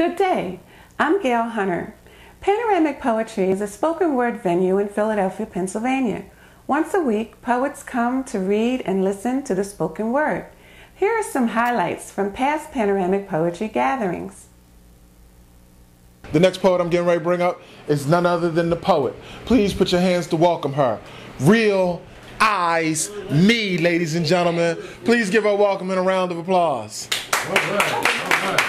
Good day. I'm Gail Hunter. Panoramic Poetry is a spoken word venue in Philadelphia, Pennsylvania. Once a week, poets come to read and listen to the spoken word. Here are some highlights from past Panoramic Poetry gatherings. The next poet I'm getting ready to bring up is none other than the poet. Please put your hands to welcome her. Real Eyes Me, ladies and gentlemen. Please give her a welcome and a round of applause. All right. All right.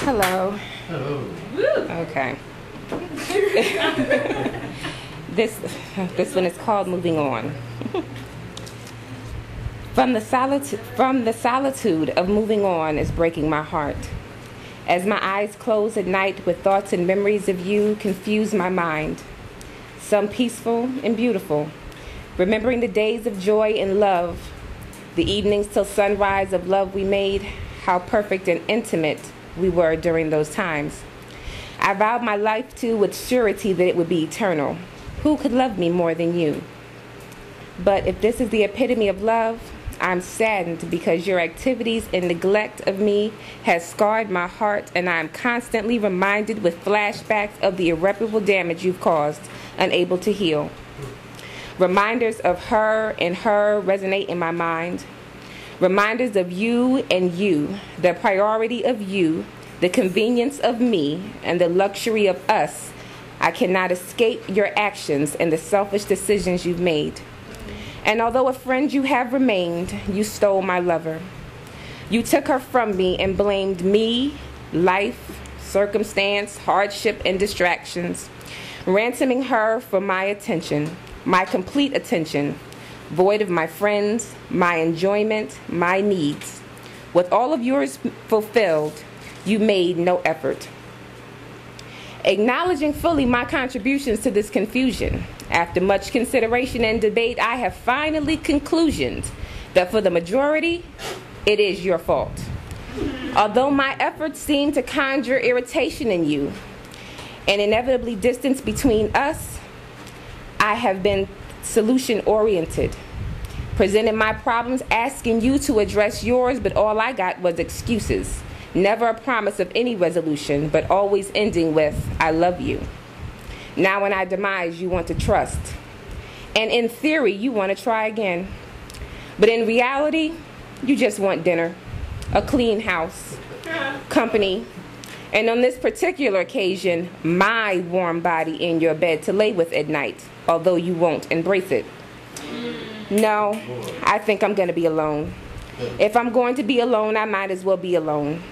Hello. Hello. Okay. This one is called Moving On. From the solitude of moving on is breaking my heart. As my eyes close at night with thoughts and memories of you confuse my mind. Some peaceful and beautiful, remembering the days of joy and love, the evenings till sunrise of love we made, how perfect and intimate we were during those times. I vowed my life to with surety that it would be eternal. Who could love me more than you? But if this is the epitome of love, I'm saddened because your activities and neglect of me has scarred my heart, and I am constantly reminded with flashbacks of the irreparable damage you've caused, unable to heal. Reminders of her and her resonate in my mind. Reminders of you and you, the priority of you, the convenience of me, and the luxury of us. I cannot escape your actions and the selfish decisions you've made. And although a friend you have remained, you stole my lover. You took her from me and blamed me, life, circumstance, hardship, and distractions, ransoming her for my attention, my complete attention, void of my friends, my enjoyment, my needs. With all of yours fulfilled, you made no effort. Acknowledging fully my contributions to this confusion, after much consideration and debate, I have finally conclusioned that for the majority, it is your fault. Although my efforts seem to conjure irritation in you and inevitably distance between us, I have been solution-oriented, presented my problems, asking you to address yours, but all I got was excuses. Never a promise of any resolution, but always ending with, I love you. Now in our demise, you want to trust. And in theory, you want to try again. But in reality, you just want dinner, a clean house, company, and on this particular occasion, my warm body in your bed to lay with at night, although you won't embrace it. No, I think I'm going to be alone. If I'm going to be alone, I might as well be alone.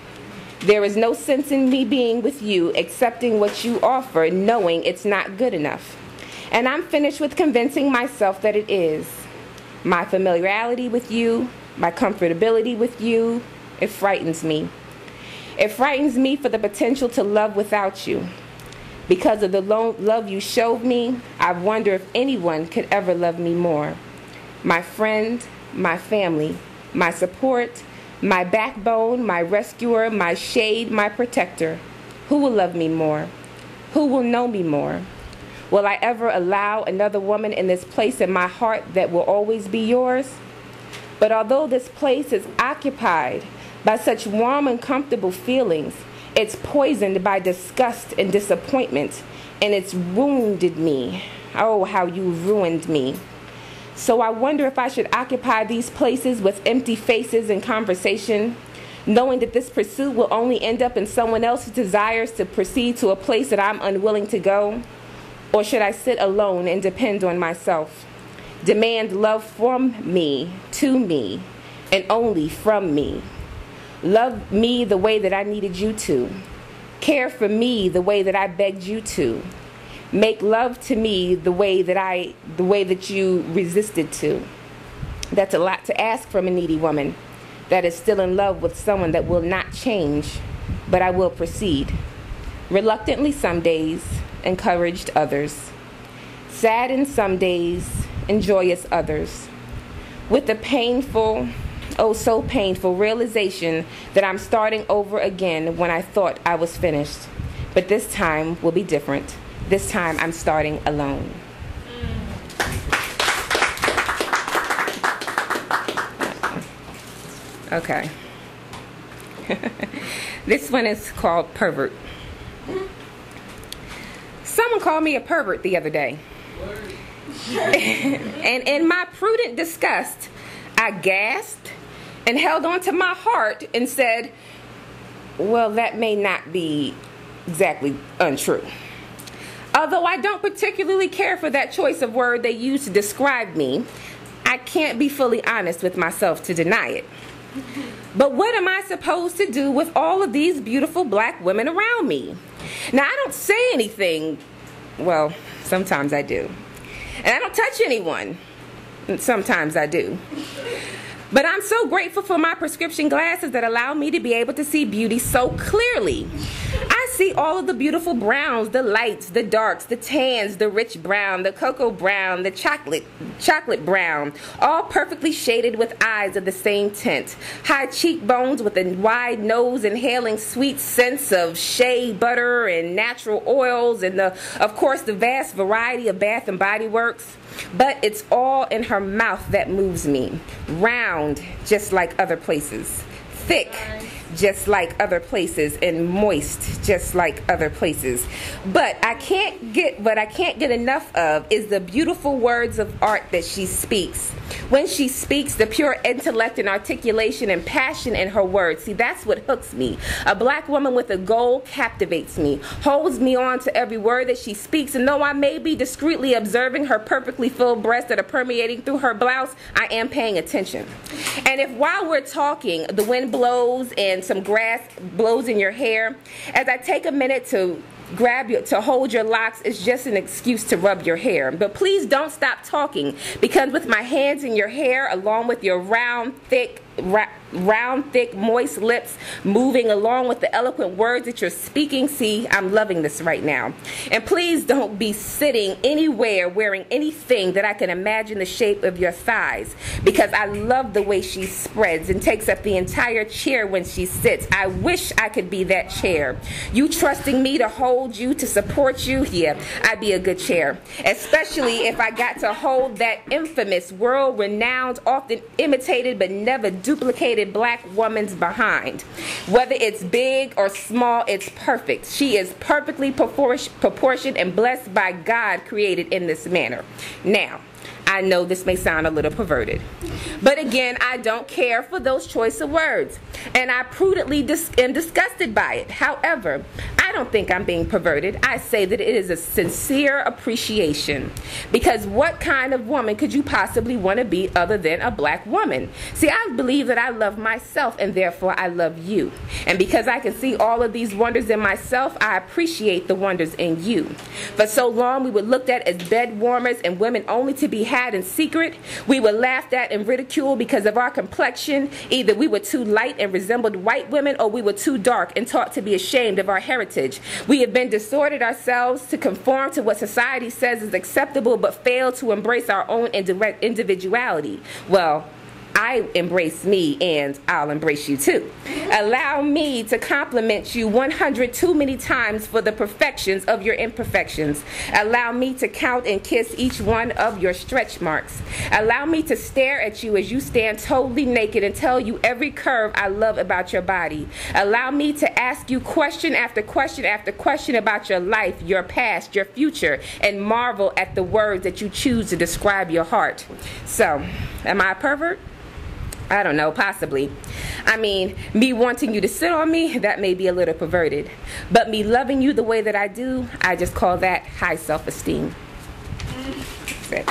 There is no sense in me being with you, accepting what you offer, knowing it's not good enough. And I'm finished with convincing myself that it is. My familiarity with you, my comfortability with you, it frightens me. It frightens me for the potential to love without you. Because of the love you showed me, I wonder if anyone could ever love me more. My friend, my family, my support, my backbone, my rescuer, my shade, my protector. Who will love me more? Who will know me more? Will I ever allow another woman in this place in my heart that will always be yours? But although this place is occupied by such warm and comfortable feelings, it's poisoned by disgust and disappointment, and it's wounded me. Oh, how you ruined me. So I wonder if I should occupy these places with empty faces and conversation, knowing that this pursuit will only end up in someone else's desires to proceed to a place that I'm unwilling to go? Or should I sit alone and depend on myself? Demand love from me, to me, and only from me. Love me the way that I needed you to. Care for me the way that I begged you to. Make love to me the way that you resisted to. That's a lot to ask from a needy woman that is still in love with someone that will not change, but I will proceed. Reluctantly some days, encouraged others. Saddened some days, and joyous others. With the painful, oh so painful realization that I'm starting over again when I thought I was finished. But this time will be different. This time I'm starting alone. Okay. This one is called Pervert. Someone called me a pervert the other day. And in my prudent disgust, I gasped and held on to my heart and said, well, that may not be exactly untrue. Although I don't particularly care for that choice of word they use to describe me, I can't be fully honest with myself to deny it. But what am I supposed to do with all of these beautiful black women around me? Now, I don't say anything. Well, sometimes I do. And I don't touch anyone. Sometimes I do. But I'm so grateful for my prescription glasses that allow me to be able to see beauty so clearly. I see all of the beautiful browns, the lights, the darks, the tans, the rich brown, the cocoa brown, the chocolate brown, all perfectly shaded with eyes of the same tint. High cheekbones with a wide nose, inhaling sweet scents of shea butter and natural oils, and of course the vast variety of Bath and Body Works. But it's all in her mouth that moves me. Round, just like other places. Thick, just like other places, and moist, just like other places. But what I can't get enough of is the beautiful words of art that she speaks. When she speaks, the pure intellect and articulation and passion in her words. See, that's what hooks me. A black woman with a goal captivates me, holds me on to every word that she speaks, and though I may be discreetly observing her perfectly filled breasts that are permeating through her blouse, I am paying attention. And if while we're talking, the wind blows and some grass blows in your hair, as I take a minute to hold your locks, it's just an excuse to rub your hair. But please don't stop talking, because with my hands in your hair, along with your round, thick, moist lips moving along with the eloquent words that you're speaking, see, I'm loving this right now. And please don't be sitting anywhere wearing anything that I can imagine the shape of your thighs, because I love the way she spreads and takes up the entire chair when she sits. I wish I could be that chair. You trusting me to hold you, to support you? Yeah, I'd be a good chair, especially if I got to hold that infamous, world-renowned, often imitated but never duplicated black woman's behind. Whether it's big or small, it's perfect. She is perfectly proportioned and blessed by God, created in this manner. Now, I know this may sound a little perverted, but again, I don't care for those choice of words, and I prudently am disgusted by it. However, I don't think I'm being perverted. I say that it is a sincere appreciation, because what kind of woman could you possibly want to be other than a black woman? See, I believe that I love myself, and therefore I love you. And because I can see all of these wonders in myself, I appreciate the wonders in you. For so long, we were looked at as bed warmers and women only to be had in secret. We were laughed at and ridiculed because of our complexion. Either we were too light and resembled white women, or we were too dark and taught to be ashamed of our heritage. We have been disordered ourselves to conform to what society says is acceptable, but fail to embrace our own individuality. Well, I embrace me, and I'll embrace you too. Allow me to compliment you 100 too many times for the perfections of your imperfections. Allow me to count and kiss each one of your stretch marks. Allow me to stare at you as you stand totally naked and tell you every curve I love about your body. Allow me to ask you question after question after question about your life, your past, your future, and marvel at the words that you choose to describe your heart. So, am I a pervert? I don't know, possibly. I mean, me wanting you to sit on me, that may be a little perverted. But me loving you the way that I do, I just call that high self-esteem. That's it.